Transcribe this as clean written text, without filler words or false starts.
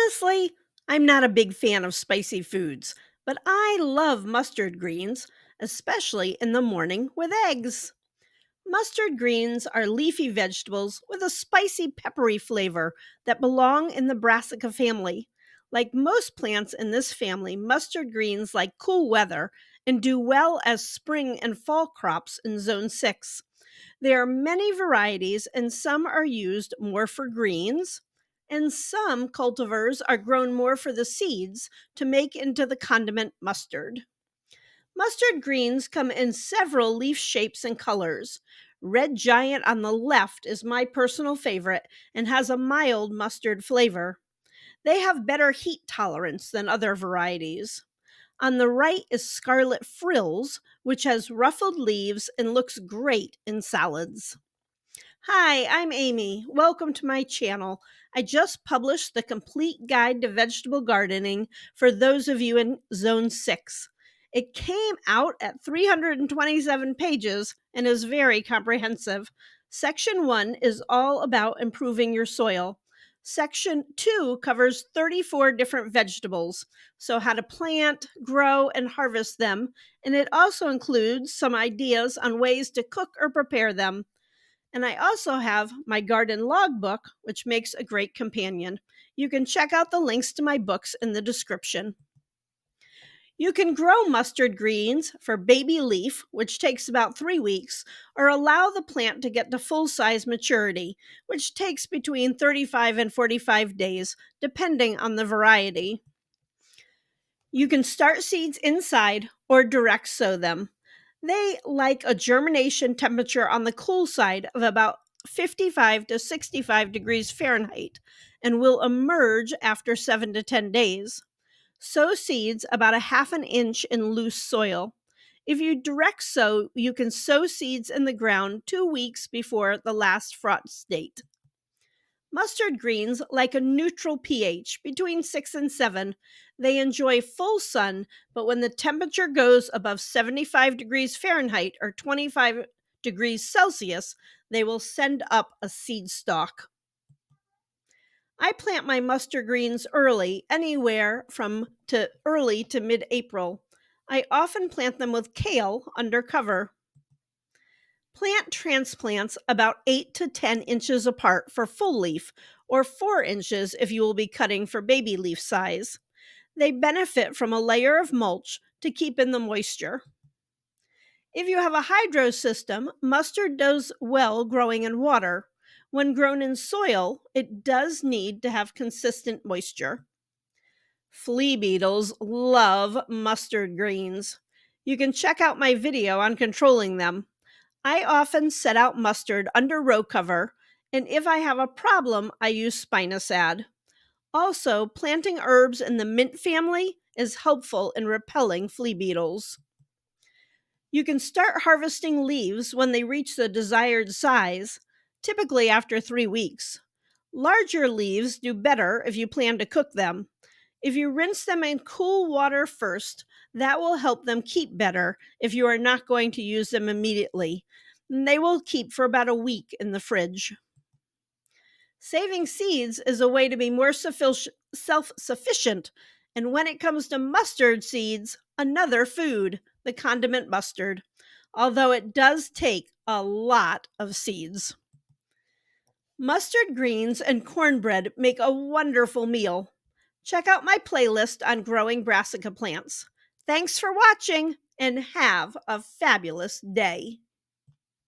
Honestly, I'm not a big fan of spicy foods, but I love mustard greens, especially in the morning with eggs. Mustard greens are leafy vegetables with a spicy, peppery flavor that belong in the brassica family. Like most plants in this family, mustard greens like cool weather and do well as spring and fall crops in Zone 6. There are many varieties, and some are used more for greens, and some cultivars are grown more for the seeds to make into the condiment mustard. Mustard greens come in several leaf shapes and colors. Red Giant on the left is my personal favorite and has a mild mustard flavor. They have better heat tolerance than other varieties. On the right is Scarlet Frills, which has ruffled leaves and looks great in salads. Hi, I'm Amy. Welcome to my channel. I just published the complete guide to vegetable gardening for those of you in Zone 6. It came out at 327 pages and is very comprehensive. Section 1 is all about improving your soil. Section 2 covers 34 different vegetables, so how to plant, grow, and harvest them, and it also includes some ideas on ways to cook or prepare them. And I also have my garden logbook, which makes a great companion. You can check out the links to my books in the description. You can grow mustard greens for baby leaf, which takes about 3 weeks, or allow the plant to get to full size maturity, which takes between 35 and 45 days, depending on the variety. You can start seeds inside or direct sow them. They like a germination temperature on the cool side of about 55 to 65 degrees Fahrenheit and will emerge after 7 to 10 days. Sow seeds about a half an inch in loose soil. If you direct sow, you can sow seeds in the ground 2 weeks before the last frost date. Mustard greens like a neutral pH between 6 and 7. They enjoy full sun, but when the temperature goes above 75 degrees Fahrenheit or 25 degrees Celsius, they will send up a seed stalk. I plant my mustard greens early, anywhere from early to mid-April. I often plant them with kale under cover. Plant transplants about 8 to 10 inches apart for full leaf, or 4 inches if you will be cutting for baby leaf size. They benefit from a layer of mulch to keep in the moisture. If you have a hydro system, mustard does well growing in water. When grown in soil, it does need to have consistent moisture. Flea beetles love mustard greens. You can check out my video on controlling them. I often set out mustard under row cover, and if I have a problem, I use spinosad. Also, planting herbs in the mint family is helpful in repelling flea beetles. You can start harvesting leaves when they reach the desired size, typically after 3 weeks. Larger leaves do better if you plan to cook them. If you rinse them in cool water first, that will help them keep better if you are not going to use them immediately. They will keep for about a week in the fridge. Saving seeds is a way to be more self-sufficient, and when it comes to mustard seeds, another food, the condiment mustard, although it does take a lot of seeds. Mustard greens and cornbread make a wonderful meal. Check out my playlist on growing brassica plants. Thanks for watching and have a fabulous day.